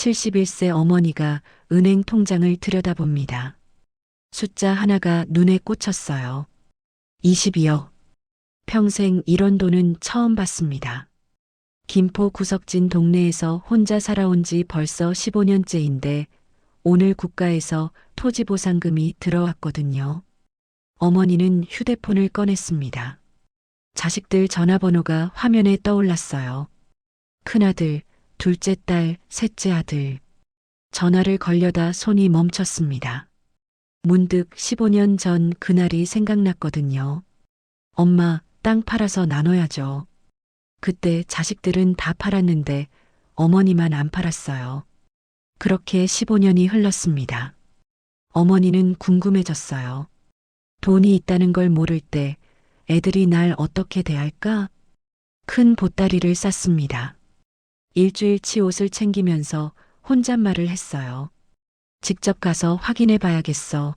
71세 어머니가 은행 통장을 들여다봅니다. 숫자 하나가 눈에 꽂혔어요. 22억. 평생 이런 돈은 처음 봤습니다. 김포 구석진 동네에서 혼자 살아온 지 벌써 15년째인데 오늘 국가에서 토지보상금이 들어왔거든요. 어머니는 휴대폰을 꺼냈습니다. 자식들 전화번호가 화면에 떠올랐어요. 큰아들, 둘째 딸, 셋째 아들. 전화를 걸려다 손이 멈췄습니다. 문득 15년 전 그날이 생각났거든요. 엄마, 땅 팔아서 나눠야죠. 그때 자식들은 다 팔았는데 어머니만 안 팔았어요. 그렇게 15년이 흘렀습니다. 어머니는 궁금해졌어요. 돈이 있다는 걸 모를 때 애들이 날 어떻게 대할까? 큰 보따리를 쌌습니다. 일주일치 옷을 챙기면서 혼잣말을 했어요. 직접 가서 확인해 봐야겠어.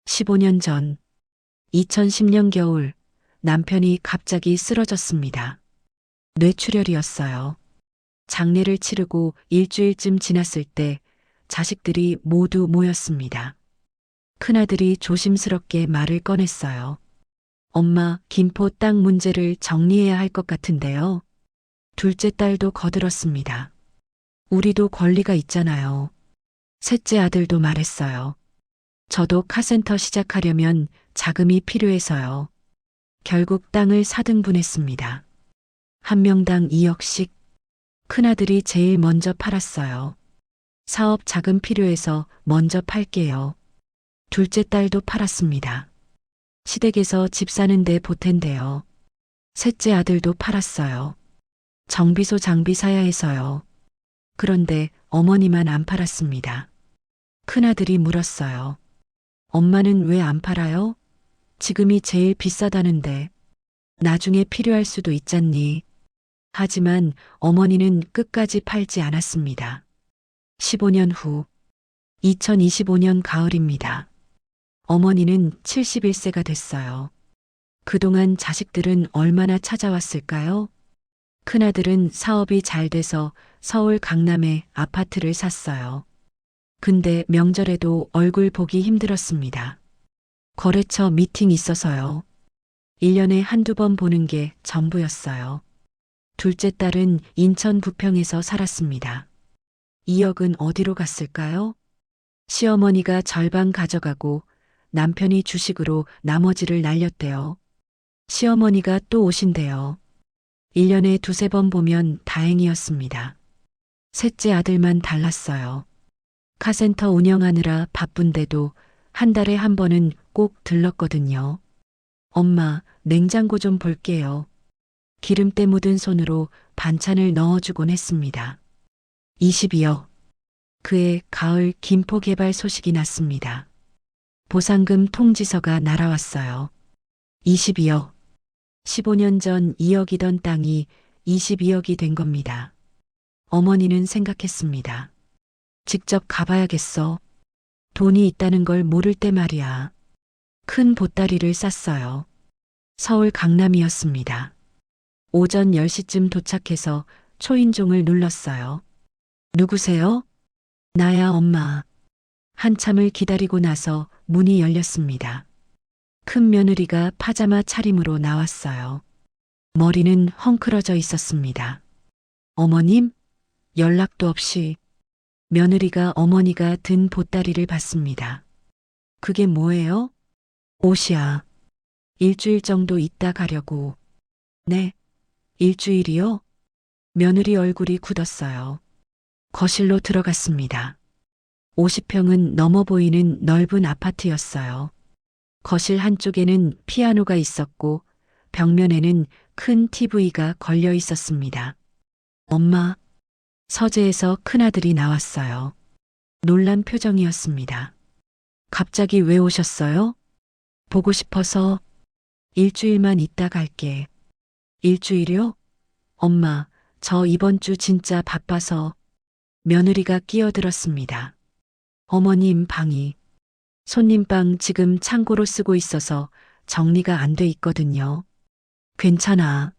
15년 전, 2010년 겨울, 남편이 갑자기 쓰러졌습니다. 뇌출혈이었어요. 장례를 치르고 일주일쯤 지났을 때 자식들이 모두 모였습니다. 큰아들이 조심스럽게 말을 꺼냈어요. 엄마, 김포 땅 문제를 정리해야 할 것 같은데요. 둘째 딸도 거들었습니다. 우리도 권리가 있잖아요. 셋째 아들도 말했어요. 저도 카센터 시작하려면 자금이 필요해서요. 결국 땅을 4등분했습니다. 한 명당 2억씩. 큰아들이 제일 먼저 팔았어요. 사업 자금 필요해서 먼저 팔게요. 둘째 딸도 팔았습니다. 시댁에서 집 사는데 보탠대요. 셋째 아들도 팔았어요. 정비소 장비 사야 해서요. 그런데 어머니만 안 팔았습니다. 큰아들이 물었어요. 엄마는 왜 안 팔아요? 지금이 제일 비싸다는데. 나중에 필요할 수도 있잖니. 하지만 어머니는 끝까지 팔지 않았습니다. 15년 후, 2025년 가을입니다. 어머니는 71세가 됐어요. 그동안 자식들은 얼마나 찾아왔을까요? 큰아들은 사업이 잘 돼서 서울 강남에 아파트를 샀어요. 근데 명절에도 얼굴 보기 힘들었습니다. 거래처 미팅 있어서요. 1년에 한두 번 보는 게 전부였어요. 둘째 딸은 인천 부평에서 살았습니다. 2억은 어디로 갔을까요? 시어머니가 절반 가져가고 남편이 주식으로 나머지를 날렸대요. 시어머니가 또 오신대요. 1년에 두세 번 보면 다행이었습니다. 셋째 아들만 달랐어요. 카센터 운영하느라 바쁜데도 한 달에 한 번은 꼭 들렀거든요. 엄마, 냉장고 좀 볼게요. 기름때 묻은 손으로 반찬을 넣어주곤 했습니다. 22억. 그해 가을 김포 개발 소식이 났습니다. 보상금 통지서가 날아왔어요. 22억. 15년 전 2억이던 땅이 22억이 된 겁니다. 어머니는 생각했습니다. 직접 가봐야겠어. 돈이 있다는 걸 모를 때 말이야. 큰 보따리를 쌌어요. 서울 강남이었습니다. 오전 10시쯤 도착해서 초인종을 눌렀어요. 누구세요? 나야, 엄마. 한참을 기다리고 나서 문이 열렸습니다. 큰 며느리가 파자마 차림으로 나왔어요. 머리는 헝클어져 있었습니다. 어머님? 연락도 없이. 며느리가 어머니가 든 보따리를 받습니다. 그게 뭐예요? 옷이야. 일주일 정도 있다 가려고. 네. 일주일이요? 며느리 얼굴이 굳었어요. 거실로 들어갔습니다. 50평은 넘어 보이는 넓은 아파트였어요. 거실 한쪽에는 피아노가 있었고 벽면에는 큰 TV가 걸려 있었습니다. 엄마, 서재에서 큰아들이 나왔어요. 놀란 표정이었습니다. 갑자기 왜 오셨어요? 보고 싶어서. 일주일만 있다 갈게. 일주일이요? 엄마, 저 이번 주 진짜 바빠서. 며느리가 끼어들었습니다. 어머님 방이. 손님방 지금 창고로 쓰고 있어서 정리가 안 돼 있거든요. 괜찮아.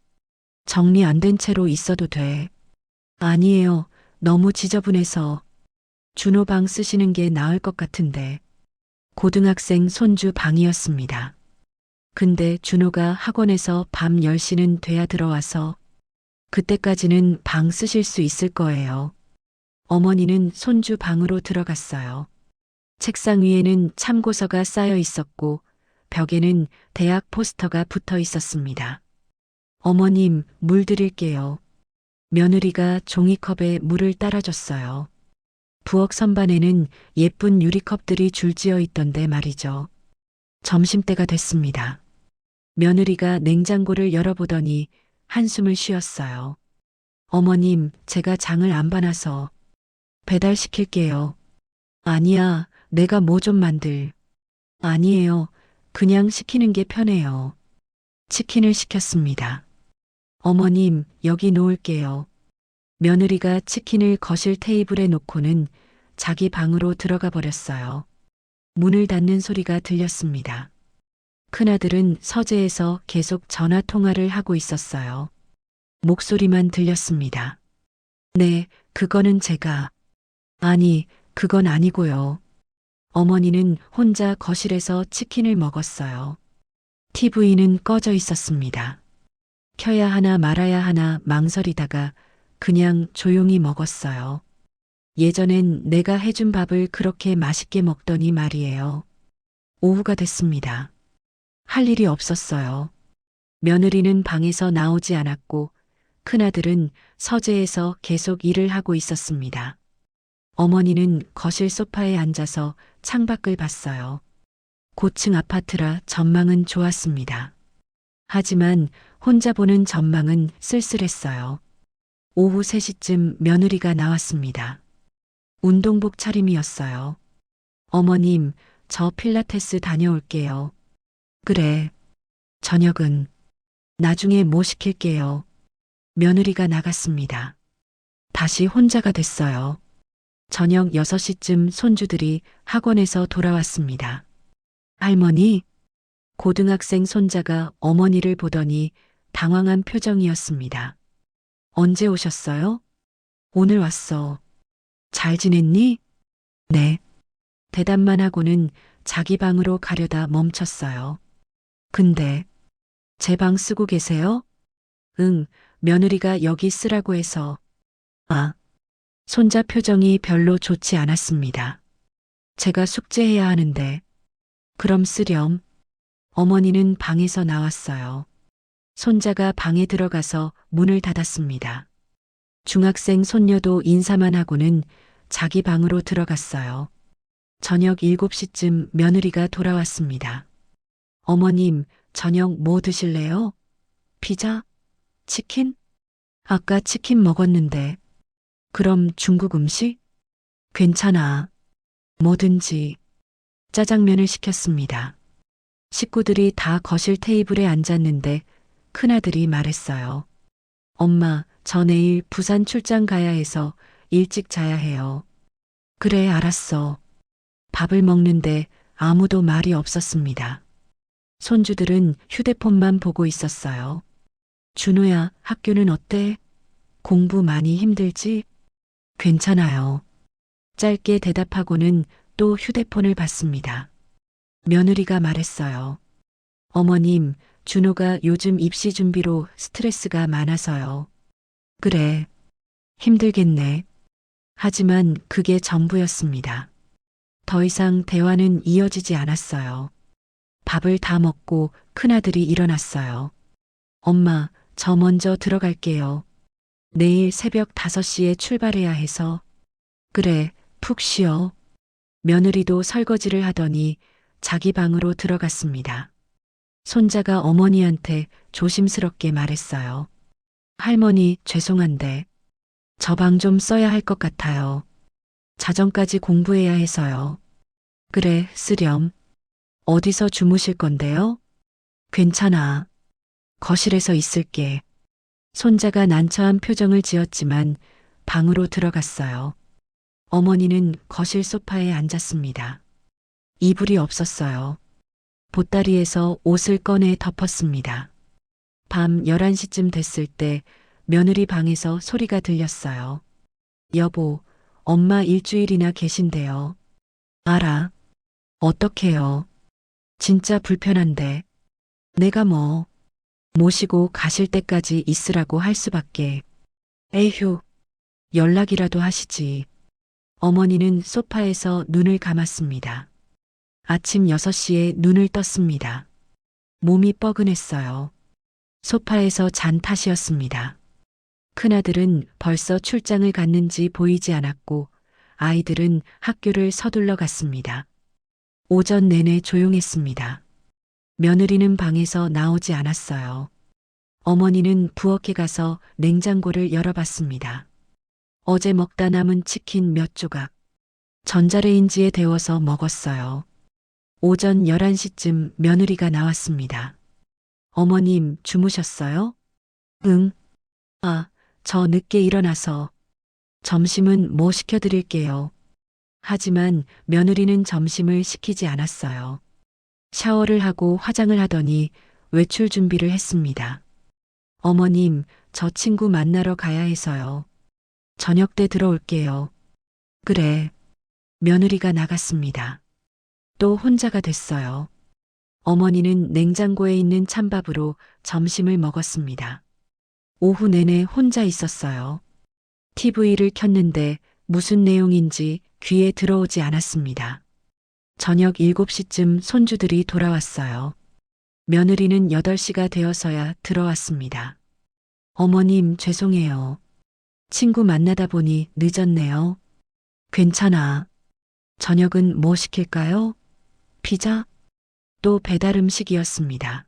정리 안 된 채로 있어도 돼. 아니에요. 너무 지저분해서. 준호 방 쓰시는 게 나을 것 같은데. 고등학생 손주 방이었습니다. 근데 준호가 학원에서 밤 10시는 돼야 들어와서 그때까지는 방 쓰실 수 있을 거예요. 어머니는 손주 방으로 들어갔어요. 책상 위에는 참고서가 쌓여 있었고 벽에는 대학 포스터가 붙어 있었습니다. 어머님, 물 드릴게요. 며느리가 종이컵에 물을 따라줬어요. 부엌 선반에는 예쁜 유리컵들이 줄지어 있던데 말이죠. 점심때가 됐습니다. 며느리가 냉장고를 열어보더니 한숨을 쉬었어요. 어머님, 제가 장을 안 봐놔서 배달시킬게요. 아니야, 내가 뭐 좀 만들. 아니에요. 그냥 시키는 게 편해요. 치킨을 시켰습니다. 어머님, 여기 놓을게요. 며느리가 치킨을 거실 테이블에 놓고는 자기 방으로 들어가 버렸어요. 문을 닫는 소리가 들렸습니다. 큰아들은 서재에서 계속 전화 통화를 하고 있었어요. 목소리만 들렸습니다. 네, 그거는 제가. 아니, 그건 아니고요. 어머니는 혼자 거실에서 치킨을 먹었어요. TV는 꺼져 있었습니다. 켜야 하나 말아야 하나 망설이다가 그냥 조용히 먹었어요. 예전엔 내가 해준 밥을 그렇게 맛있게 먹더니 말이에요. 오후가 됐습니다. 할 일이 없었어요. 며느리는 방에서 나오지 않았고 큰아들은 서재에서 계속 일을 하고 있었습니다. 어머니는 거실 소파에 앉아서 창밖을 봤어요. 고층 아파트라 전망은 좋았습니다. 하지만 혼자 보는 전망은 쓸쓸했어요. 오후 3시쯤 며느리가 나왔습니다. 운동복 차림이었어요. 어머님, 저 필라테스 다녀올게요. 그래. 저녁은 나중에 뭐 시킬게요. 며느리가 나갔습니다. 다시 혼자가 됐어요. 저녁 6시쯤 손주들이 학원에서 돌아왔습니다. 할머니? 고등학생 손자가 어머니를 보더니 당황한 표정이었습니다. 언제 오셨어요? 오늘 왔어. 잘 지냈니? 네. 대답만 하고는 자기 방으로 가려다 멈췄어요. 근데 제 방 쓰고 계세요? 응, 며느리가 여기 쓰라고 해서. 아, 손자 표정이 별로 좋지 않았습니다. 제가 숙제해야 하는데. 그럼 쓰렴. 어머니는 방에서 나왔어요. 손자가 방에 들어가서 문을 닫았습니다. 중학생 손녀도 인사만 하고는 자기 방으로 들어갔어요. 저녁 7시쯤 며느리가 돌아왔습니다. 어머님, 저녁 뭐 드실래요? 피자? 치킨? 아까 치킨 먹었는데. 그럼 중국 음식? 괜찮아. 뭐든지. 짜장면을 시켰습니다. 식구들이 다 거실 테이블에 앉았는데 큰아들이 말했어요. 엄마, 저 내일 부산 출장 가야 해서 일찍 자야 해요. 그래, 알았어. 밥을 먹는데 아무도 말이 없었습니다. 손주들은 휴대폰만 보고 있었어요. 준호야, 학교는 어때? 공부 많이 힘들지? 괜찮아요. 짧게 대답하고는 또 휴대폰을 봤습니다. 며느리가 말했어요. 어머님, 준호가 요즘 입시 준비로 스트레스가 많아서요. 그래. 힘들겠네. 하지만 그게 전부였습니다. 더 이상 대화는 이어지지 않았어요. 밥을 다 먹고 큰아들이 일어났어요. 엄마, 저 먼저 들어갈게요. 내일 새벽 5시에 출발해야 해서. 그래, 푹 쉬어. 며느리도 설거지를 하더니 자기 방으로 들어갔습니다. 손자가 어머니한테 조심스럽게 말했어요. 할머니, 죄송한데 저 방 좀 써야 할 것 같아요. 자정까지 공부해야 해서요. 그래, 쓰렴. 어디서 주무실 건데요? 괜찮아. 거실에서 있을게. 손자가 난처한 표정을 지었지만 방으로 들어갔어요. 어머니는 거실 소파에 앉았습니다. 이불이 없었어요. 보따리에서 옷을 꺼내 덮었습니다. 밤 11시쯤 됐을 때 며느리 방에서 소리가 들렸어요. 여보, 엄마 일주일이나 계신대요. 알아. 어떡해요. 진짜 불편한데. 내가 뭐, 모시고 가실 때까지 있으라고 할 수밖에. 에휴, 연락이라도 하시지. 어머니는 소파에서 눈을 감았습니다. 아침 6시에 눈을 떴습니다. 몸이 뻐근했어요. 소파에서 잔 탓이었습니다. 큰아들은 벌써 출장을 갔는지 보이지 않았고 아이들은 학교를 서둘러 갔습니다. 오전 내내 조용했습니다. 며느리는 방에서 나오지 않았어요. 어머니는 부엌에 가서 냉장고를 열어봤습니다. 어제 먹다 남은 치킨 몇 조각 전자레인지에 데워서 먹었어요. 오전 11시쯤 며느리가 나왔습니다. 어머님 주무셨어요? 응. 아, 저 늦게 일어나서 점심은 뭐 시켜드릴게요. 하지만 며느리는 점심을 시키지 않았어요. 샤워를 하고 화장을 하더니 외출 준비를 했습니다. 어머님, 저 친구 만나러 가야 해서요. 저녁 때 들어올게요. 그래. 며느리가 나갔습니다. 또 혼자가 됐어요. 어머니는 냉장고에 있는 찬밥으로 점심을 먹었습니다. 오후 내내 혼자 있었어요. TV를 켰는데 무슨 내용인지 귀에 들어오지 않았습니다. 저녁 7시쯤 손주들이 돌아왔어요. 며느리는 8시가 되어서야 들어왔습니다. 어머님 죄송해요. 친구 만나다 보니 늦었네요. 괜찮아. 저녁은 뭐 시킬까요? 피자? 또 배달 음식이었습니다.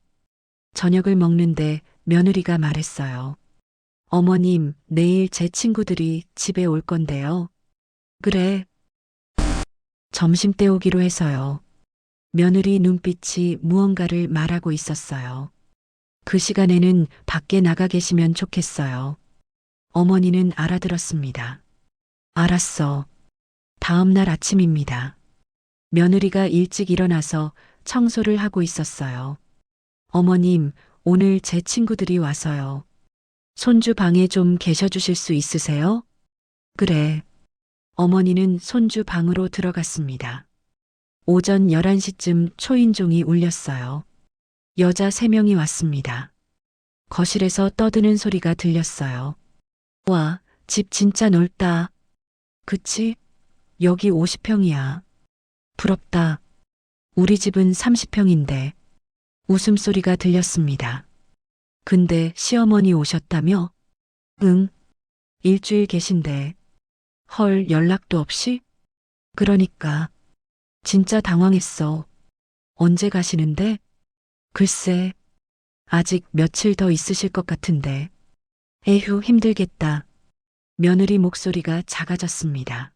저녁을 먹는데 며느리가 말했어요. 어머님, 내일 제 친구들이 집에 올 건데요. 그래. 점심 때 오기로 해서요. 며느리 눈빛이 무언가를 말하고 있었어요. 그 시간에는 밖에 나가 계시면 좋겠어요. 어머니는 알아들었습니다. 알았어. 다음 날 아침입니다. 며느리가 일찍 일어나서 청소를 하고 있었어요. 어머님, 오늘 제 친구들이 와서요. 손주 방에 좀 계셔 주실 수 있으세요? 그래. 어머니는 손주 방으로 들어갔습니다. 오전 11시쯤 초인종이 울렸어요. 여자 3명이 왔습니다. 거실에서 떠드는 소리가 들렸어요. 와, 집 진짜 넓다. 그치? 여기 50평이야. 부럽다. 우리 집은 30평인데. 웃음소리가 들렸습니다. 근데 시어머니 오셨다며? 응. 일주일 계신데. 헐, 연락도 없이? 그러니까. 진짜 당황했어. 언제 가시는데? 글쎄. 아직 며칠 더 있으실 것 같은데. 에휴, 힘들겠다. 며느리 목소리가 작아졌습니다.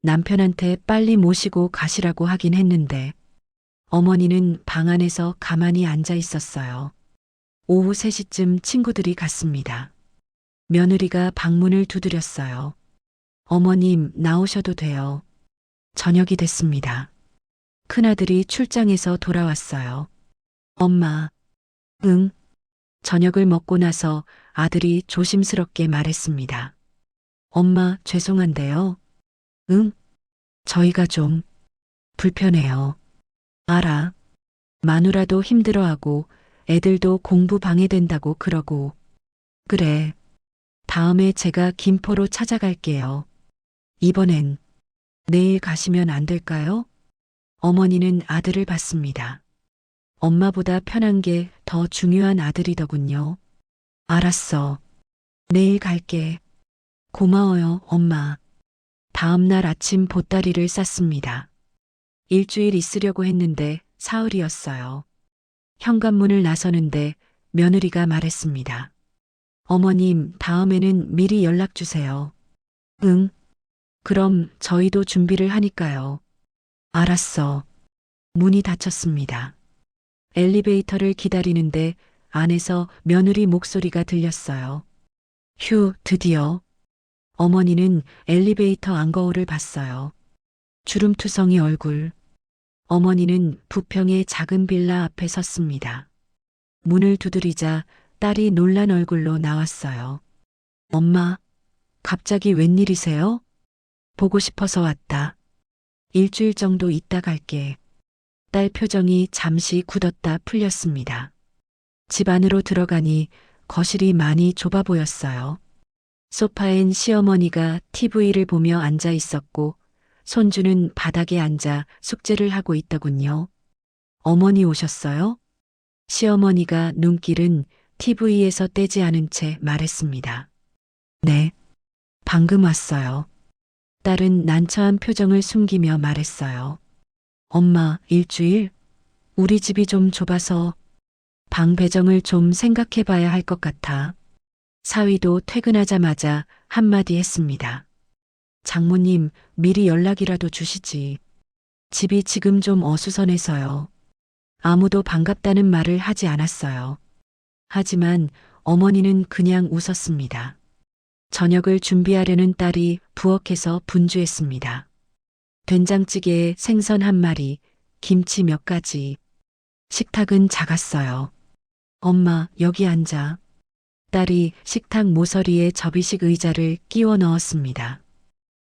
남편한테 빨리 모시고 가시라고 하긴 했는데. 어머니는 방 안에서 가만히 앉아 있었어요. 오후 3시쯤 친구들이 갔습니다. 며느리가 방문을 두드렸어요. 어머님, 나오셔도 돼요. 저녁이 됐습니다. 큰아들이 출장에서 돌아왔어요. 엄마. 응. 저녁을 먹고 나서 아들이 조심스럽게 말했습니다. 엄마, 죄송한데요. 응? 저희가 좀 불편해요. 알아. 마누라도 힘들어하고 애들도 공부 방해된다고 그러고. 그래. 다음에 제가 김포로 찾아갈게요. 이번엔 내일 가시면 안 될까요? 어머니는 아들을 봤습니다. 엄마보다 편한 게 더 중요한 아들이더군요. 알았어. 내일 갈게. 고마워요, 엄마. 다음 날 아침 보따리를 쌌습니다. 일주일 있으려고 했는데 사흘이었어요. 현관문을 나서는데 며느리가 말했습니다. 어머님, 다음에는 미리 연락 주세요. 응. 그럼 저희도 준비를 하니까요. 알았어. 문이 닫혔습니다. 엘리베이터를 기다리는데 안에서 며느리 목소리가 들렸어요. 휴, 드디어. 어머니는 엘리베이터 안거울을 봤어요. 주름투성이 얼굴. 어머니는 부평의 작은 빌라 앞에 섰습니다. 문을 두드리자 딸이 놀란 얼굴로 나왔어요. 엄마, 갑자기 웬일이세요? 보고 싶어서 왔다. 일주일 정도 있다 갈게. 딸 표정이 잠시 굳었다 풀렸습니다. 집 안으로 들어가니 거실이 많이 좁아 보였어요. 소파엔 시어머니가 TV를 보며 앉아 있었고 손주는 바닥에 앉아 숙제를 하고 있더군요. 어머니 오셨어요? 시어머니가 눈길은 TV에서 떼지 않은 채 말했습니다. 네, 방금 왔어요. 딸은 난처한 표정을 숨기며 말했어요. 엄마, 일주일? 우리 집이 좀 좁아서 방 배정을 좀 생각해 봐야 할 것 같아. 사위도 퇴근하자마자 한마디 했습니다. 장모님, 미리 연락이라도 주시지. 집이 지금 좀 어수선해서요. 아무도 반갑다는 말을 하지 않았어요. 하지만 어머니는 그냥 웃었습니다. 저녁을 준비하려는 딸이 부엌에서 분주했습니다. 된장찌개에 생선 한 마리, 김치 몇 가지. 식탁은 작았어요. 엄마, 여기 앉아. 딸이 식탁 모서리에 접이식 의자를 끼워 넣었습니다.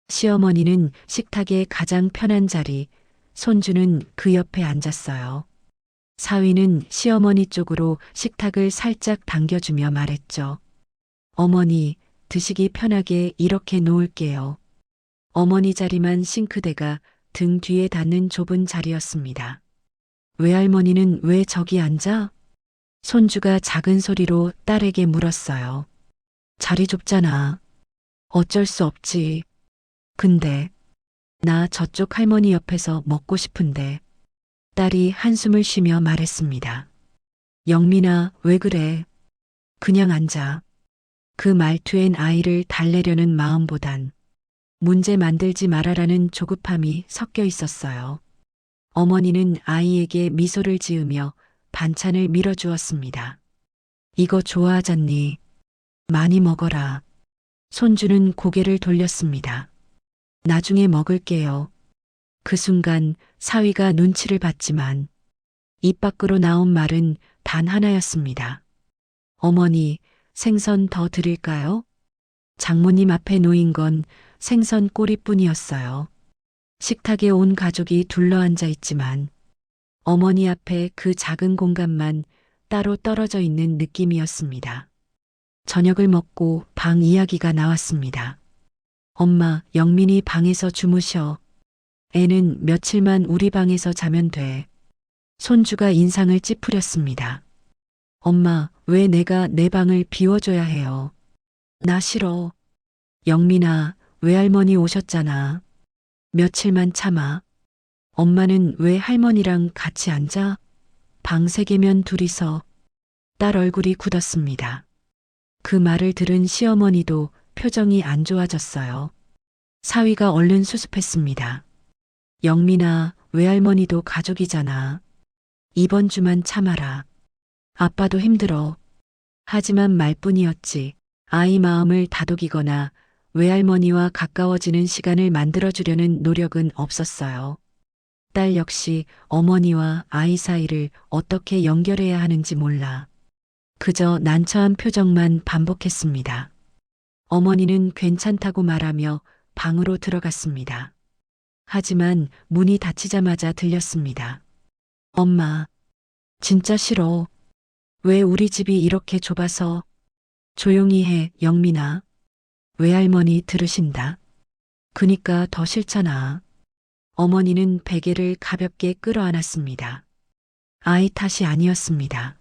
시어머니는 식탁의 가장 편한 자리, 손주는 그 옆에 앉았어요. 사위는 시어머니 쪽으로 식탁을 살짝 당겨주며 말했죠. 어머니, 드시기 편하게 이렇게 놓을게요. 어머니 자리만 싱크대가 등 뒤에 닿는 좁은 자리였습니다. 외할머니는 왜 저기 앉아? 손주가 작은 소리로 딸에게 물었어요. 자리 좁잖아. 어쩔 수 없지. 근데 나 저쪽 할머니 옆에서 먹고 싶은데. 딸이 한숨을 쉬며 말했습니다. 영민아, 왜 그래? 그냥 앉아. 그 말투엔 아이를 달래려는 마음보단 문제 만들지 말아라는 조급함이 섞여 있었어요. 어머니는 아이에게 미소를 지으며 반찬을 밀어주었습니다. 이거 좋아하잖니? 많이 먹어라. 손주는 고개를 돌렸습니다. 나중에 먹을게요. 그 순간 사위가 눈치를 봤지만 입 밖으로 나온 말은 단 하나였습니다. 어머니, 생선 더 드릴까요? 장모님 앞에 놓인 건 생선 꼬리뿐이었어요. 식탁에 온 가족이 둘러앉아 있지만 어머니 앞에 그 작은 공간만 따로 떨어져 있는 느낌이었습니다. 저녁을 먹고 방 이야기가 나왔습니다. 엄마, 영민이 방에서 주무셔. 애는 며칠만 우리 방에서 자면 돼. 손주가 인상을 찌푸렸습니다. 엄마, 왜 내가 내 방을 비워줘야 해요? 나 싫어. 영민아, 외할머니 오셨잖아. 며칠만 참아. 엄마는 왜 할머니랑 같이 앉아? 방 3개면 둘이서. 딸 얼굴이 굳었습니다. 그 말을 들은 시어머니도 표정이 안 좋아졌어요. 사위가 얼른 수습했습니다. 영민아, 외할머니도 가족이잖아. 이번 주만 참아라. 아빠도 힘들어. 하지만 말뿐이었지. 아이 마음을 다독이거나 외할머니와 가까워지는 시간을 만들어주려는 노력은 없었어요. 딸 역시 어머니와 아이 사이를 어떻게 연결해야 하는지 몰라. 그저 난처한 표정만 반복했습니다. 어머니는 괜찮다고 말하며 방으로 들어갔습니다. 하지만 문이 닫히자마자 들렸습니다. 엄마, 진짜 싫어. 왜 우리 집이 이렇게 좁아서? 조용히 해, 영민아. 외할머니 들으신다. 그니까 더 싫잖아. 어머니는 베개를 가볍게 끌어안았습니다. 아이 탓이 아니었습니다.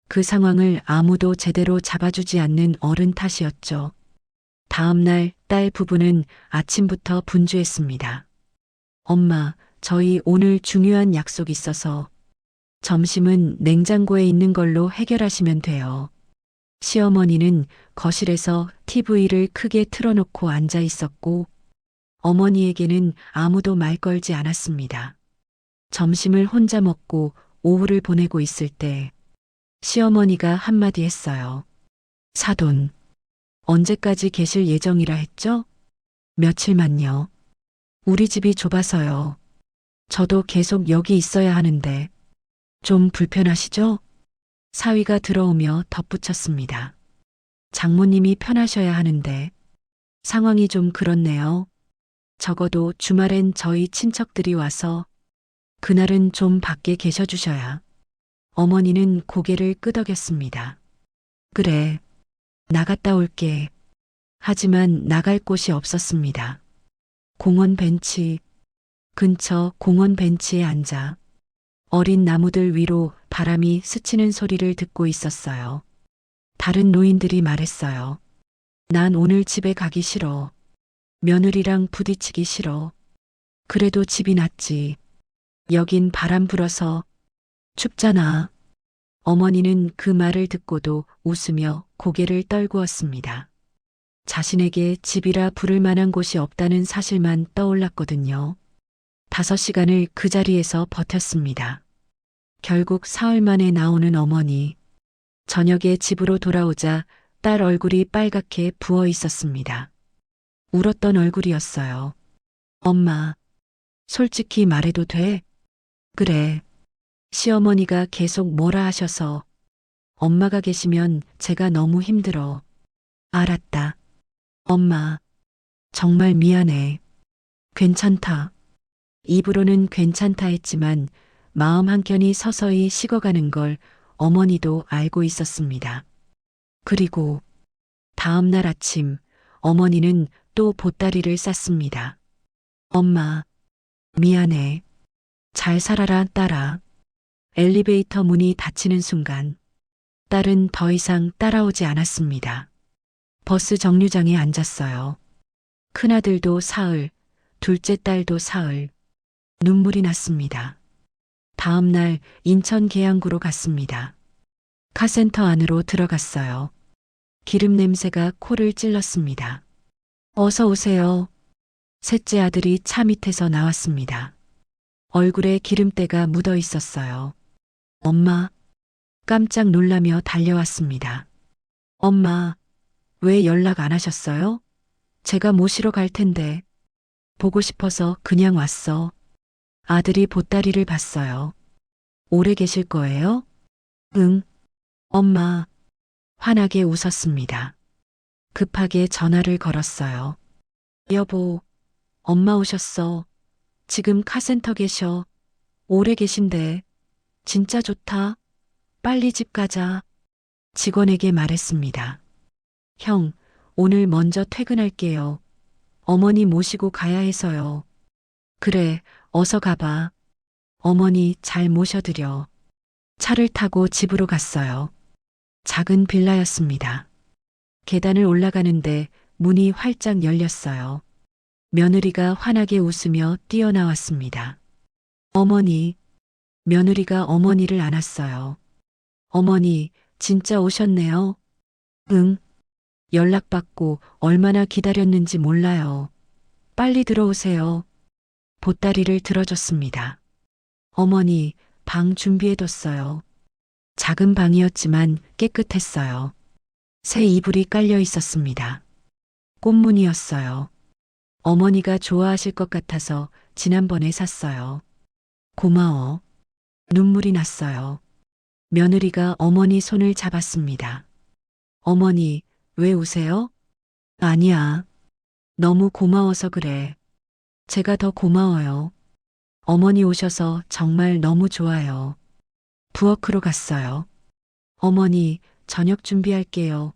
그 상황을 아무도 제대로 잡아주지 않는 어른 탓이었죠. 다음 날 딸 부부는 아침부터 분주했습니다. 엄마, 저희 오늘 중요한 약속 있어서 점심은 냉장고에 있는 걸로 해결하시면 돼요. 시어머니는 거실에서 TV를 크게 틀어놓고 앉아 있었고 어머니에게는 아무도 말 걸지 않았습니다. 점심을 혼자 먹고 오후를 보내고 있을 때 시어머니가 한마디 했어요. 사돈, 언제까지 계실 예정이라 했죠? 며칠만요. 우리 집이 좁아서요. 저도 계속 여기 있어야 하는데 좀 불편하시죠? 사위가 들어오며 덧붙였습니다. 장모님이 편하셔야 하는데 상황이 좀 그렇네요. 적어도 주말엔 저희 친척들이 와서 그날은 좀 밖에 계셔 주셔야. 어머니는 고개를 끄덕였습니다. 그래, 나갔다 올게. 하지만 나갈 곳이 없었습니다. 공원 벤치, 근처 공원 벤치에 앉아 어린 나무들 위로 바람이 스치는 소리를 듣고 있었어요. 다른 노인들이 말했어요. 난 오늘 집에 가기 싫어. 며느리랑 부딪히기 싫어. 그래도 집이 낫지. 여긴 바람 불어서 춥잖아. 어머니는 그 말을 듣고도 웃으며 고개를 떨구었습니다. 자신에게 집이라 부를 만한 곳이 없다는 사실만 떠올랐거든요. 5시간을 그 자리에서 버텼습니다. 결국 사흘 만에 나오는 어머니. 저녁에 집으로 돌아오자 딸 얼굴이 빨갛게 부어 있었습니다. 울었던 얼굴이었어요. 엄마, 솔직히 말해도 돼? 그래. 시어머니가 계속 뭐라 하셔서 엄마가 계시면 제가 너무 힘들어. 알았다. 엄마, 정말 미안해. 괜찮다. 입으로는 괜찮다 했지만 마음 한켠이 서서히 식어가는 걸 어머니도 알고 있었습니다. 그리고 다음 날 아침 어머니는 또 보따리를 쌌습니다. 엄마, 미안해. 잘 살아라, 딸아. 엘리베이터 문이 닫히는 순간 딸은 더 이상 따라오지 않았습니다. 버스 정류장에 앉았어요. 큰아들도 사흘, 둘째 딸도 사흘. 눈물이 났습니다. 다음 날 인천 계양구로 갔습니다. 카센터 안으로 들어갔어요. 기름 냄새가 코를 찔렀습니다. 어서 오세요. 셋째 아들이 차 밑에서 나왔습니다. 얼굴에 기름때가 묻어 있었어요. 엄마, 깜짝 놀라며 달려왔습니다. 엄마, 왜 연락 안 하셨어요? 제가 모시러 갈 텐데. 보고 싶어서 그냥 왔어. 아들이 보따리를 봤어요. 오래 계실 거예요? 응. 엄마, 환하게 웃었습니다. 급하게 전화를 걸었어요. 여보, 엄마 오셨어. 지금 카센터 계셔. 오래 계신데. 진짜 좋다. 빨리 집 가자. 직원에게 말했습니다. 형, 오늘 먼저 퇴근할게요. 어머니 모시고 가야 해서요. 그래, 어서 가봐. 어머니 잘 모셔드려. 차를 타고 집으로 갔어요. 작은 빌라였습니다. 계단을 올라가는데 문이 활짝 열렸어요. 며느리가 환하게 웃으며 뛰어나왔습니다. 어머니, 며느리가 어머니를 안았어요. 어머니, 진짜 오셨네요. 응. 연락받고 얼마나 기다렸는지 몰라요. 빨리 들어오세요. 보따리를 들어줬습니다. 어머니, 방 준비해뒀어요. 작은 방이었지만 깨끗했어요. 새 이불이 깔려 있었습니다. 꽃무늬였어요. 어머니가 좋아하실 것 같아서 지난번에 샀어요. 고마워. 눈물이 났어요. 며느리가 어머니 손을 잡았습니다. 어머니, 왜 우세요? 아니야. 너무 고마워서 그래. 제가 더 고마워요. 어머니 오셔서 정말 너무 좋아요. 부엌으로 갔어요. 어머니, 저녁 준비할게요.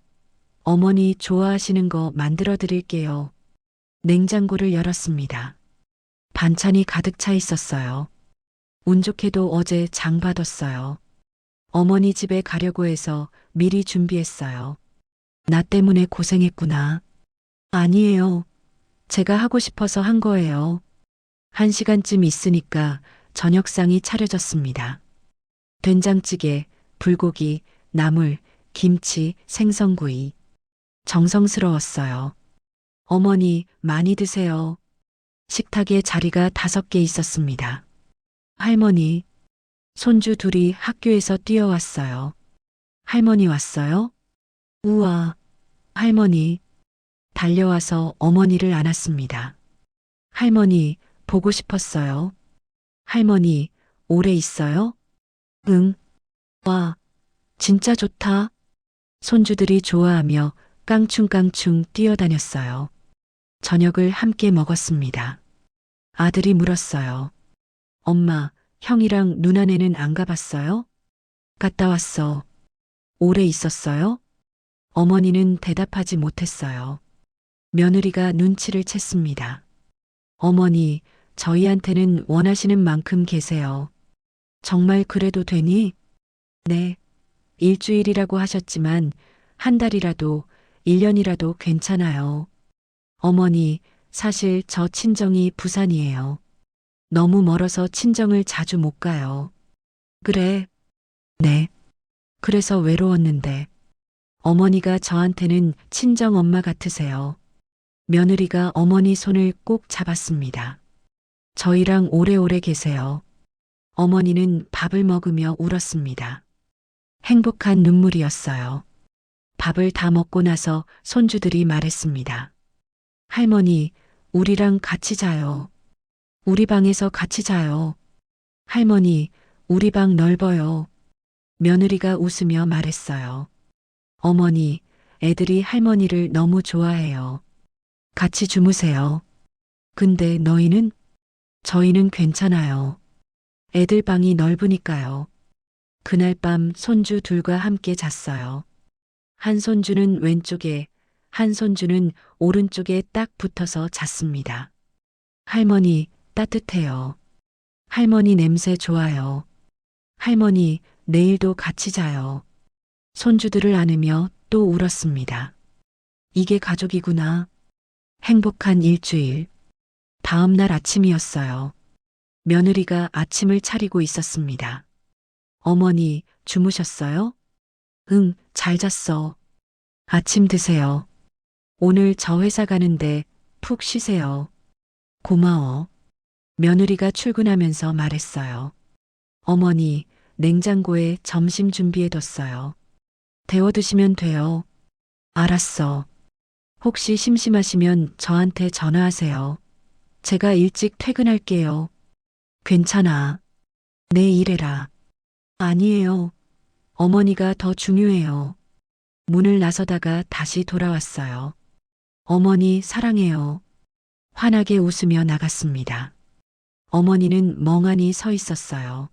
어머니 좋아하시는 거 만들어 드릴게요. 냉장고를 열었습니다. 반찬이 가득 차 있었어요. 운 좋게도 어제 장 받았어요. 어머니 집에 가려고 해서 미리 준비했어요. 나 때문에 고생했구나. 아니에요. 제가 하고 싶어서 한 거예요. 1시간쯤 있으니까 저녁상이 차려졌습니다. 된장찌개, 불고기, 나물, 김치, 생선구이. 정성스러웠어요. 어머니, 많이 드세요. 식탁에 자리가 5개 있었습니다. 할머니, 손주 둘이 학교에서 뛰어왔어요. 할머니 왔어요? 우와, 할머니. 달려와서 어머니를 안았습니다. 할머니, 보고 싶었어요. 할머니, 오래 있어요? 응. 와, 진짜 좋다. 손주들이 좋아하며 깡충깡충 뛰어다녔어요. 저녁을 함께 먹었습니다. 아들이 물었어요. 엄마, 형이랑 누나네는 안 가봤어요? 갔다 왔어. 오래 있었어요? 어머니는 대답하지 못했어요. 며느리가 눈치를 챘습니다. 어머니, 저희한테는 원하시는 만큼 계세요. 정말 그래도 되니? 네. 일주일이라고 하셨지만 한 달이라도 1년이라도 괜찮아요. 어머니, 사실 저 친정이 부산이에요. 너무 멀어서 친정을 자주 못 가요. 그래. 네. 그래서 외로웠는데 어머니가 저한테는 친정 엄마 같으세요. 며느리가 어머니 손을 꼭 잡았습니다. 저희랑 오래오래 계세요. 어머니는 밥을 먹으며 울었습니다. 행복한 눈물이었어요. 밥을 다 먹고 나서 손주들이 말했습니다. 할머니, 우리랑 같이 자요. 우리 방에서 같이 자요. 할머니, 우리 방 넓어요. 며느리가 웃으며 말했어요. 어머니, 애들이 할머니를 너무 좋아해요. 같이 주무세요. 근데 너희는? 저희는 괜찮아요. 애들 방이 넓으니까요. 그날 밤 손주 둘과 함께 잤어요. 한 손주는 왼쪽에, 한 손주는 오른쪽에 딱 붙어서 잤습니다. 할머니, 따뜻해요. 할머니 냄새 좋아요. 할머니, 내일도 같이 자요. 손주들을 안으며 또 울었습니다. 이게 가족이구나. 행복한 일주일. 다음 날 아침이었어요. 며느리가 아침을 차리고 있었습니다. 어머니, 주무셨어요? 응, 잘 잤어. 아침 드세요. 오늘 저 회사 가는데 푹 쉬세요. 고마워. 며느리가 출근하면서 말했어요. 어머니, 냉장고에 점심 준비해뒀어요. 데워 드시면 돼요. 알았어. 혹시 심심하시면 저한테 전화하세요. 제가 일찍 퇴근할게요. 괜찮아. 내 일해라. 아니에요. 어머니가 더 중요해요. 문을 나서다가 다시 돌아왔어요. 어머니 사랑해요. 환하게 웃으며 나갔습니다. 어머니는 멍하니 서 있었어요.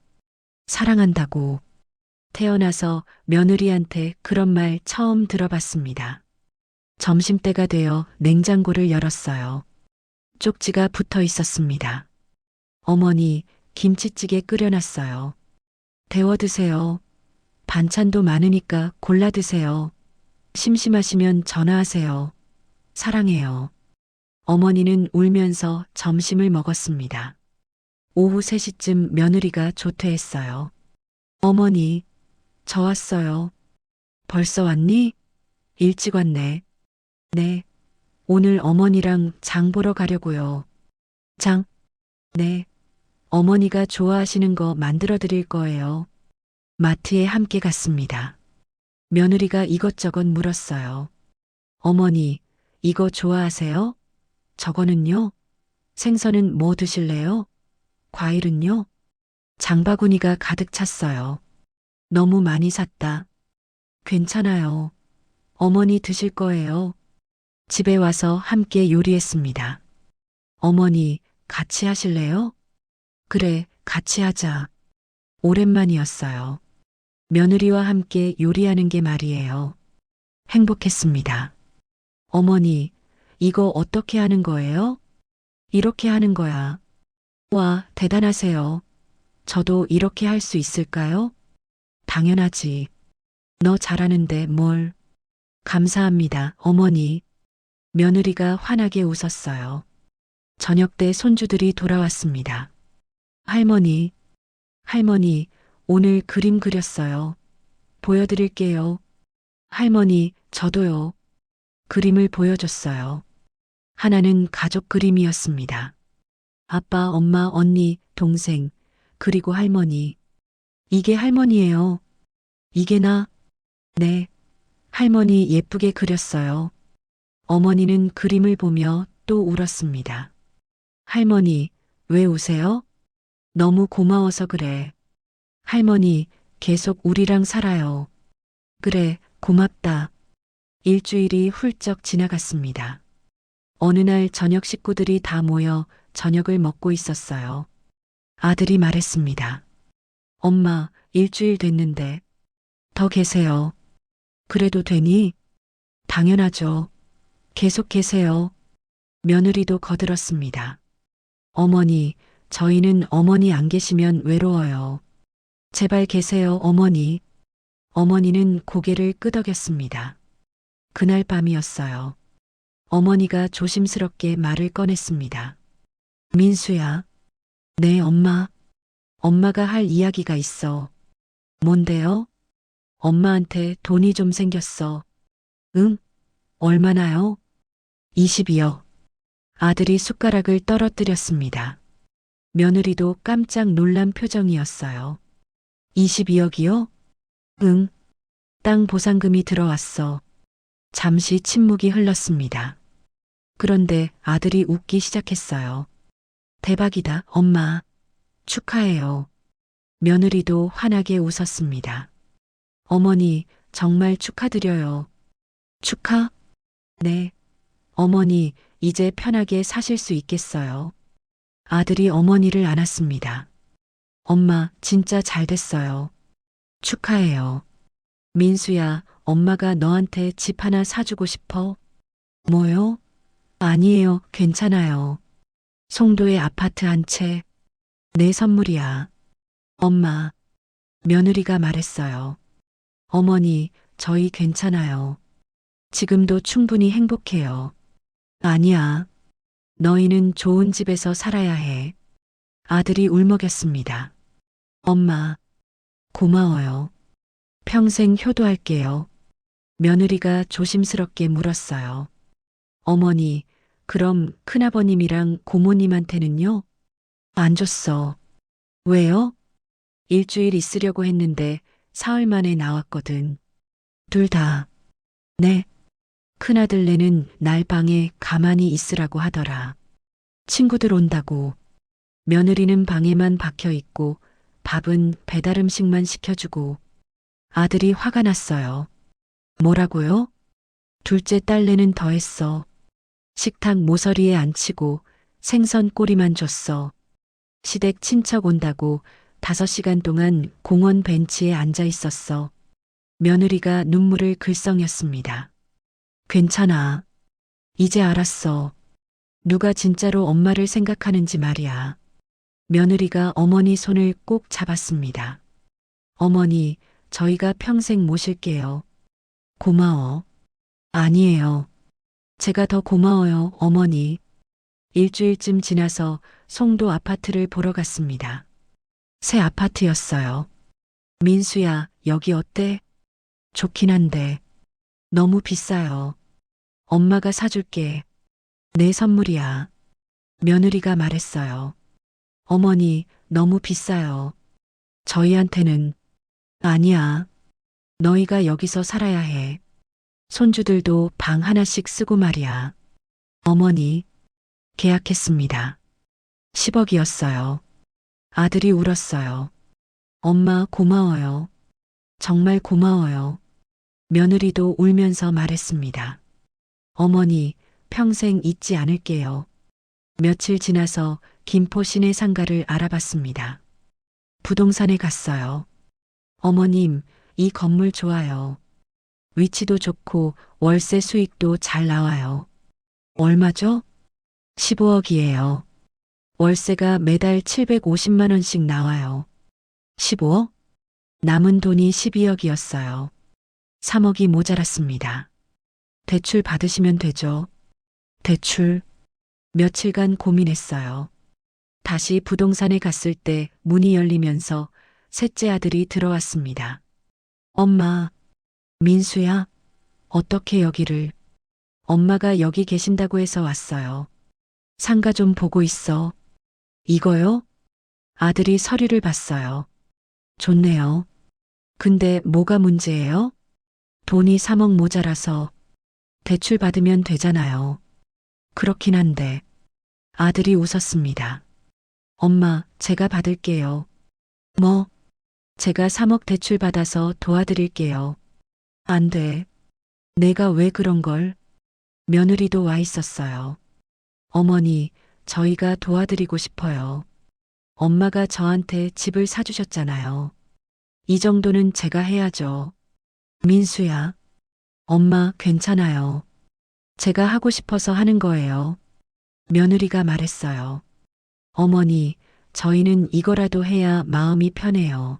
사랑한다고. 태어나서 며느리한테 그런 말 처음 들어봤습니다. 점심때가 되어 냉장고를 열었어요. 쪽지가 붙어 있었습니다. 어머니, 김치찌개 끓여놨어요. 데워 드세요. 반찬도 많으니까 골라 드세요. 심심하시면 전화하세요. 사랑해요. 어머니는 울면서 점심을 먹었습니다. 오후 3시쯤 며느리가 조퇴했어요. 어머니, 저 왔어요. 벌써 왔니? 일찍 왔네. 네. 오늘 어머니랑 장 보러 가려고요. 장? 네. 어머니가 좋아하시는 거 만들어 드릴 거예요. 마트에 함께 갔습니다. 며느리가 이것저것 물었어요. 어머니, 이거 좋아하세요? 저거는요? 생선은 뭐 드실래요? 과일은요? 장바구니가 가득 찼어요. 너무 많이 샀다. 괜찮아요. 어머니 드실 거예요. 집에 와서 함께 요리했습니다. 어머니, 같이 하실래요? 그래, 같이 하자. 오랜만이었어요. 며느리와 함께 요리하는 게 말이에요. 행복했습니다. 어머니, 이거 어떻게 하는 거예요? 이렇게 하는 거야. 와, 대단하세요. 저도 이렇게 할 수 있을까요? 당연하지. 너 잘하는데 뭘. 감사합니다, 어머니. 며느리가 환하게 웃었어요. 저녁 때 손주들이 돌아왔습니다. 할머니, 할머니, 오늘 그림 그렸어요. 보여드릴게요. 할머니, 저도요. 그림을 보여줬어요. 하나는 가족 그림이었습니다. 아빠, 엄마, 언니, 동생, 그리고 할머니. 이게 할머니예요. 이게 나? 네. 할머니 예쁘게 그렸어요. 어머니는 그림을 보며 또 울었습니다. 할머니, 왜 우세요? 너무 고마워서 그래. 할머니, 계속 우리랑 살아요. 그래, 고맙다. 일주일이 훌쩍 지나갔습니다. 어느 날 저녁 식구들이 다 모여 저녁을 먹고 있었어요. 아들이 말했습니다. 엄마, 일주일 됐는데. 더 계세요. 그래도 되니? 당연하죠. 계속 계세요. 며느리도 거들었습니다. 어머니, 저희는 어머니 안 계시면 외로워요. 제발 계세요, 어머니. 어머니는 고개를 끄덕였습니다. 그날 밤이었어요. 어머니가 조심스럽게 말을 꺼냈습니다. 민수야. 네, 엄마. 엄마가 할 이야기가 있어. 뭔데요? 엄마한테 돈이 좀 생겼어. 응? 얼마나요? 20이요. 아들이 숟가락을 떨어뜨렸습니다. 며느리도 깜짝 놀란 표정이었어요. 22억이요? 응. 땅 보상금이 들어왔어. 잠시 침묵이 흘렀습니다. 그런데 아들이 웃기 시작했어요. 대박이다, 엄마. 축하해요. 며느리도 환하게 웃었습니다. 어머니, 정말 축하드려요. 축하? 네. 어머니, 이제 편하게 사실 수 있겠어요. 아들이 어머니를 안았습니다. 엄마, 진짜 잘 됐어요. 축하해요. 민수야, 엄마가 너한테 집 하나 사주고 싶어? 뭐요? 아니에요, 괜찮아요. 송도에 아파트 한 채. 내 선물이야. 엄마, 며느리가 말했어요. 어머니, 저희 괜찮아요. 지금도 충분히 행복해요. 아니야. 너희는 좋은 집에서 살아야 해. 아들이 울먹였습니다. 엄마, 고마워요. 평생 효도할게요. 며느리가 조심스럽게 물었어요. 어머니, 그럼 큰아버님이랑 고모님한테는요? 안 줬어. 왜요? 일주일 있으려고 했는데 사흘 만에 나왔거든. 둘 다. 네. 큰아들네는 날 방에 가만히 있으라고 하더라. 친구들 온다고. 며느리는 방에만 박혀 있고 밥은 배달 음식만 시켜주고. 아들이 화가 났어요. 뭐라고요? 둘째 딸내는 더했어. 식탁 모서리에 앉히고 생선 꼬리만 줬어. 시댁 친척 온다고 5시간 동안 공원 벤치에 앉아 있었어. 며느리가 눈물을 글썽였습니다. 괜찮아. 이제 알았어. 누가 진짜로 엄마를 생각하는지 말이야. 며느리가 어머니 손을 꼭 잡았습니다. 어머니, 저희가 평생 모실게요. 고마워. 아니에요. 제가 더 고마워요, 어머니. 일주일쯤 지나서 송도 아파트를 보러 갔습니다. 새 아파트였어요. 민수야, 여기 어때? 좋긴 한데. 너무 비싸요. 엄마가 사줄게. 내 선물이야. 며느리가 말했어요. 어머니, 너무 비싸요. 저희한테는. 아니야. 너희가 여기서 살아야 해. 손주들도 방 하나씩 쓰고 말이야. 어머니, 계약했습니다. 10억이었어요. 아들이 울었어요. 엄마 고마워요. 정말 고마워요. 며느리도 울면서 말했습니다. 어머니, 평생 잊지 않을게요. 며칠 지나서 김포 시내 상가를 알아봤습니다. 부동산에 갔어요. 어머님, 이 건물 좋아요. 위치도 좋고 월세 수익도 잘 나와요. 얼마죠? 15억이에요. 월세가 매달 750만 원씩 나와요. 15억? 남은 돈이 12억이었어요. 3억이 모자랐습니다. 대출 받으시면 되죠. 대출. 며칠간 고민했어요. 다시 부동산에 갔을 때 문이 열리면서 셋째 아들이 들어왔습니다. 엄마, 민수야, 어떻게 여기를? 엄마가 여기 계신다고 해서 왔어요. 상가 좀 보고 있어. 이거요? 아들이 서류를 봤어요. 좋네요. 근데 뭐가 문제예요? 돈이 3억 모자라서 대출 받으면 되잖아요. 그렇긴 한데. 아들이 웃었습니다. 엄마, 제가 받을게요. 뭐? 제가 3억 대출 받아서 도와드릴게요. 안 돼. 내가 왜 그런 걸? 며느리도 와 있었어요. 어머니, 저희가 도와드리고 싶어요. 엄마가 저한테 집을 사주셨잖아요. 이 정도는 제가 해야죠. 민수야, 엄마 괜찮아요. 제가 하고 싶어서 하는 거예요. 며느리가 말했어요. 어머니, 저희는 이거라도 해야 마음이 편해요.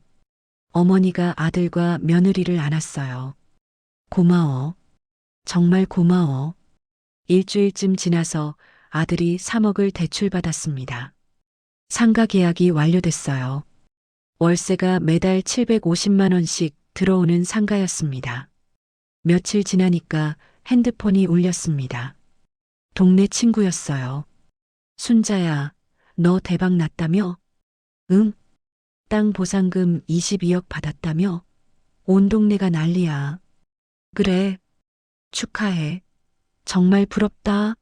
어머니가 아들과 며느리를 안았어요. 고마워. 정말 고마워. 일주일쯤 지나서 아들이 3억을 대출받았습니다. 상가 계약이 완료됐어요. 월세가 매달 750만 원씩 들어오는 상가였습니다. 며칠 지나니까 핸드폰이 울렸습니다. 동네 친구였어요. 순자야, 너 대박 났다며? 응? 땅 보상금 22억 받았다며? 온 동네가 난리야. 그래. 축하해. 정말 부럽다.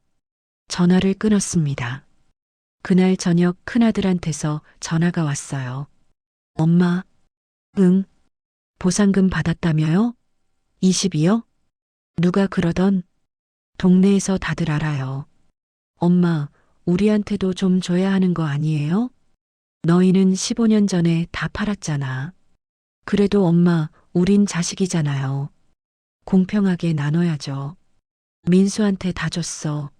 전화를 끊었습니다. 그날 저녁 큰아들한테서 전화가 왔어요. 엄마, 응, 보상금 받았다며요? 22억? 누가 그러던? 동네에서 다들 알아요. 엄마, 우리한테도 좀 줘야 하는 거 아니에요? 너희는 15년 전에 다 팔았잖아. 그래도 엄마, 우린 자식이잖아요. 공평하게 나눠야죠. 민수한테 다 줬어.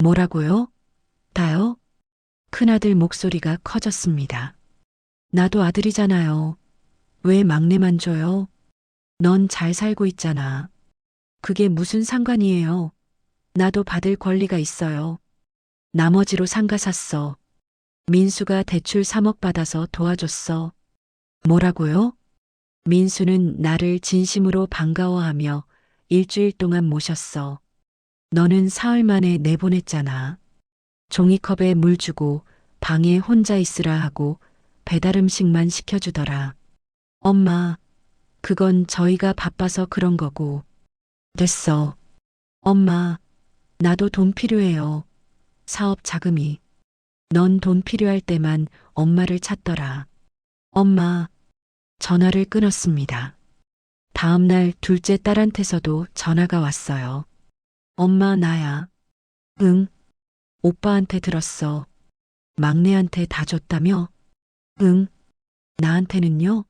뭐라고요? 다요? 큰아들 목소리가 커졌습니다. 나도 아들이잖아요. 왜 막내만 줘요? 넌 잘 살고 있잖아. 그게 무슨 상관이에요? 나도 받을 권리가 있어요. 나머지로 상가 샀어. 민수가 대출 3억 받아서 도와줬어. 뭐라고요? 민수는 나를 진심으로 반가워하며 일주일 동안 모셨어. 너는 사흘 만에 내보냈잖아. 종이컵에 물 주고 방에 혼자 있으라 하고 배달 음식만 시켜주더라. 엄마, 그건 저희가 바빠서 그런 거고. 됐어. 엄마, 나도 돈 필요해요. 사업 자금이. 넌 돈 필요할 때만 엄마를 찾더라. 엄마, 전화를 끊었습니다. 다음 날 둘째 딸한테서도 전화가 왔어요. 엄마, 나야. 응, 오빠한테 들었어. 막내한테 다 줬다며? 응, 나한테는요?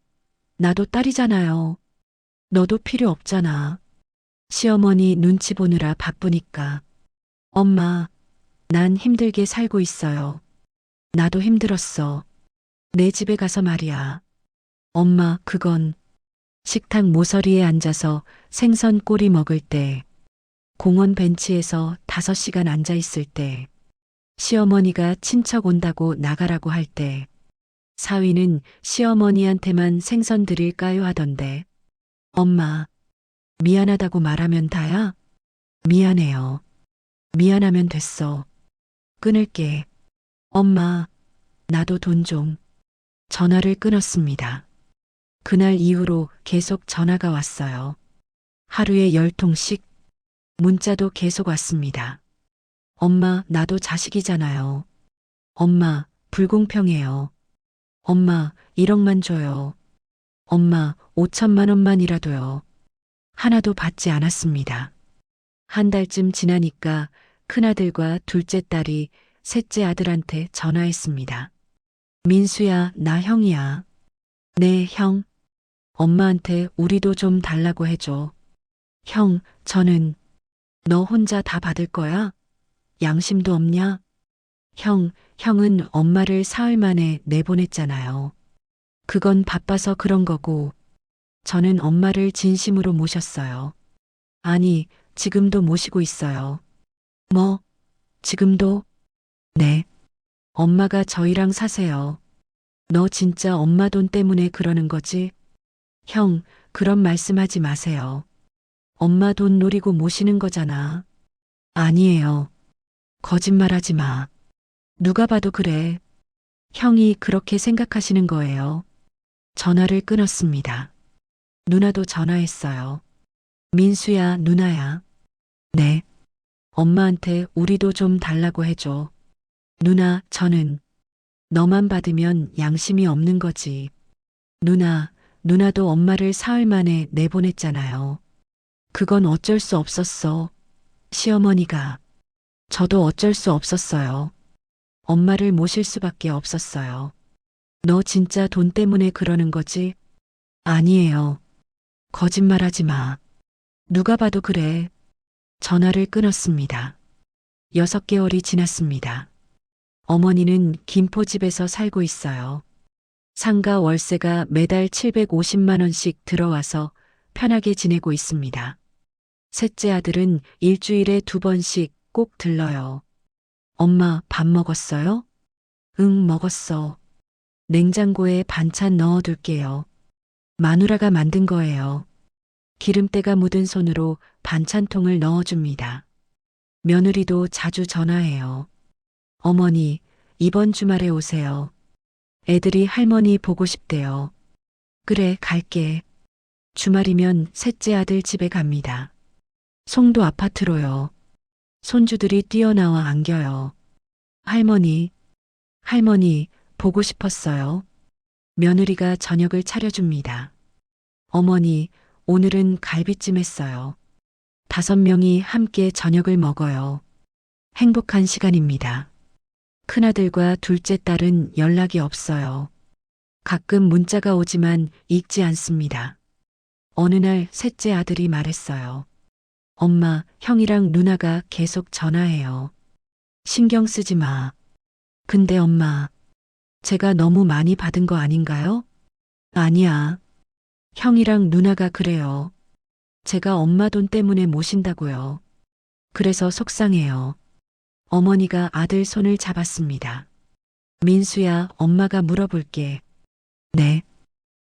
나도 딸이잖아요. 너도 필요 없잖아. 시어머니 눈치 보느라 바쁘니까. 엄마, 난 힘들게 살고 있어요. 나도 힘들었어. 내 집에 가서 말이야. 엄마, 그건 식탁 모서리에 앉아서 생선 꼬리 먹을 때, 공원 벤치에서 5시간 앉아 있을 때, 시어머니가 친척 온다고 나가라고 할 때, 사위는 시어머니한테만 생선 드릴까요 하던데. 엄마, 미안하다고 말하면 다야? 미안해요. 미안하면 됐어. 끊을게. 엄마, 나도 돈 좀. 전화를 끊었습니다. 그날 이후로 계속 전화가 왔어요. 하루에 10통씩 문자도 계속 왔습니다. 엄마, 나도 자식이잖아요. 엄마, 불공평해요. 엄마, 1억만 줘요. 엄마, 5천만 원만이라도요. 하나도 받지 않았습니다. 한 달쯤 지나니까 큰아들과 둘째 딸이 셋째 아들한테 전화했습니다. 민수야, 나 형이야. 네, 형. 엄마한테 우리도 좀 달라고 해줘. 형, 저는 너 혼자 다 받을 거야? 양심도 없냐? 형은 엄마를 사흘 만에 내보냈잖아요. 그건 바빠서 그런 거고, 저는 엄마를 진심으로 모셨어요. 아니, 지금도 모시고 있어요. 뭐, 지금도? 네. 엄마가 저희랑 사세요. 너 진짜 엄마 돈 때문에 그러는 거지? 형, 그런 말씀하지 마세요. 엄마 돈 노리고 모시는 거잖아. 아니에요. 거짓말하지 마. 누가 봐도 그래. 형이 그렇게 생각하시는 거예요. 전화를 끊었습니다. 누나도 전화했어요. 민수야, 누나야. 네. 엄마한테 우리도 좀 달라고 해줘. 누나, 저는 너만 받으면 양심이 없는 거지. 누나도 엄마를 사흘 만에 내보냈잖아요. 그건 어쩔 수 없었어. 시어머니가. 저도 어쩔 수 없었어요. 엄마를 모실 수밖에 없었어요. 너 진짜 돈 때문에 그러는 거지? 아니에요. 거짓말하지 마. 누가 봐도 그래. 전화를 끊었습니다. 6개월이 지났습니다. 어머니는 김포집에서 살고 있어요. 상가 월세가 매달 750만 원씩 들어와서 편하게 지내고 있습니다. 셋째 아들은 일주일에 2번씩 꼭 들러요. 엄마 밥 먹었어요? 응, 먹었어. 냉장고에 반찬 넣어둘게요. 마누라가 만든 거예요. 기름때가 묻은 손으로 반찬통을 넣어줍니다. 며느리도 자주 전화해요. 어머니, 이번 주말에 오세요. 애들이 할머니 보고 싶대요. 그래, 갈게. 주말이면 셋째 아들 집에 갑니다. 송도 아파트로요. 손주들이 뛰어나와 안겨요. 할머니, 할머니, 보고 싶었어요. 며느리가 저녁을 차려줍니다. 어머니, 오늘은 갈비찜 했어요. 5명이 함께 저녁을 먹어요. 행복한 시간입니다. 큰아들과 둘째 딸은 연락이 없어요. 가끔 문자가 오지만 읽지 않습니다. 어느 날 셋째 아들이 말했어요. 엄마, 형이랑 누나가 계속 전화해요. 신경 쓰지 마. 근데 엄마, 제가 너무 많이 받은 거 아닌가요? 아니야. 형이랑 누나가 그래요. 제가 엄마 돈 때문에 모신다고요. 그래서 속상해요. 어머니가 아들 손을 잡았습니다. 민수야, 엄마가 물어볼게. 네.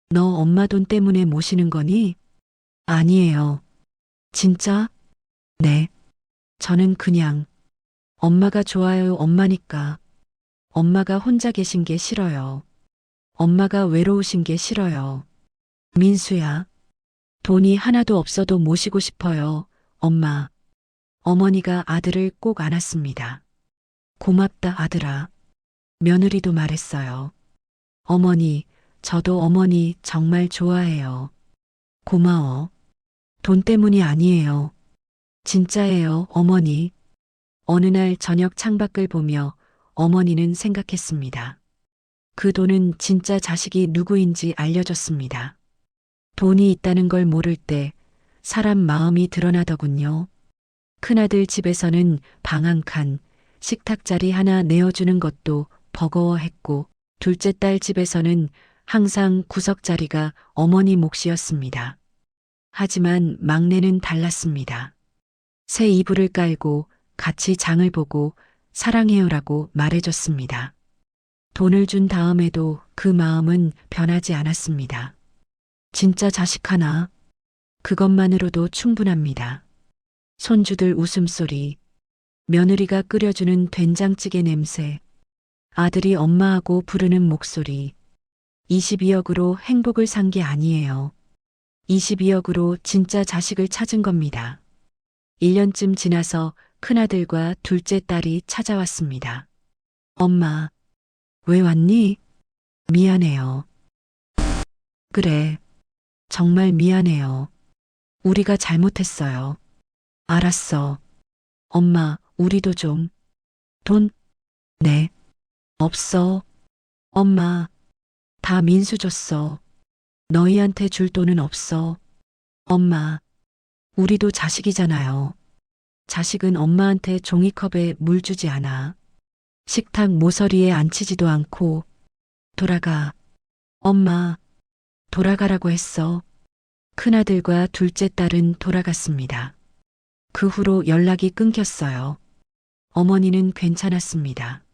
너 엄마 돈 때문에 모시는 거니? 아니에요. 진짜? 네. 저는 그냥 엄마가 좋아요, 엄마니까. 엄마가 혼자 계신 게 싫어요. 엄마가 외로우신 게 싫어요. 민수야, 돈이 하나도 없어도 모시고 싶어요, 엄마. 어머니가 아들을 꼭 안았습니다. 고맙다, 아들아. 며느리도 말했어요. 어머니, 저도 어머니 정말 좋아해요. 고마워. 돈 때문이 아니에요. 진짜예요, 어머니. 어느 날 저녁 창밖을 보며 어머니는 생각했습니다. 그 돈은 진짜 자식이 누구인지 알려줬습니다. 돈이 있다는 걸 모를 때 사람 마음이 드러나더군요. 큰아들 집에서는 방 한 칸, 식탁자리 하나 내어주는 것도 버거워했고, 둘째 딸 집에서는 항상 구석자리가 어머니 몫이었습니다. 하지만 막내는 달랐습니다. 새 이불을 깔고 같이 장을 보고 사랑해요라고 말해줬습니다. 돈을 준 다음에도 그 마음은 변하지 않았습니다. 진짜 자식 하나, 그것만으로도 충분합니다. 손주들 웃음소리, 며느리가 끓여주는 된장찌개 냄새, 아들이 엄마하고 부르는 목소리. 22억으로 행복을 산 게 아니에요. 22억으로 진짜 자식을 찾은 겁니다. 1년쯤 지나서 큰아들과 둘째 딸이 찾아왔습니다. 엄마, 왜 왔니? 미안해요. 그래, 정말 미안해요. 우리가 잘못했어요. 알았어. 엄마, 우리도 좀. 돈? 네. 없어. 엄마, 다 민수 줬어. 너희한테 줄 돈은 없어. 엄마, 우리도 자식이잖아요. 자식은 엄마한테 종이컵에 물 주지 않아. 식탁 모서리에 앉히지도 않고. 돌아가. 엄마, 돌아가라고 했어. 큰아들과 둘째 딸은 돌아갔습니다. 그 후로 연락이 끊겼어요. 어머니는 괜찮았습니다.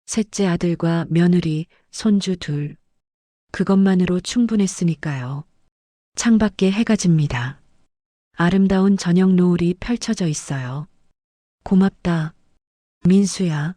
셋째 아들과 며느리, 손주 둘. 그것만으로 충분했으니까요. 창밖에 해가 집니다. 아름다운 저녁 노을이 펼쳐져 있어요. 고맙다, 민수야.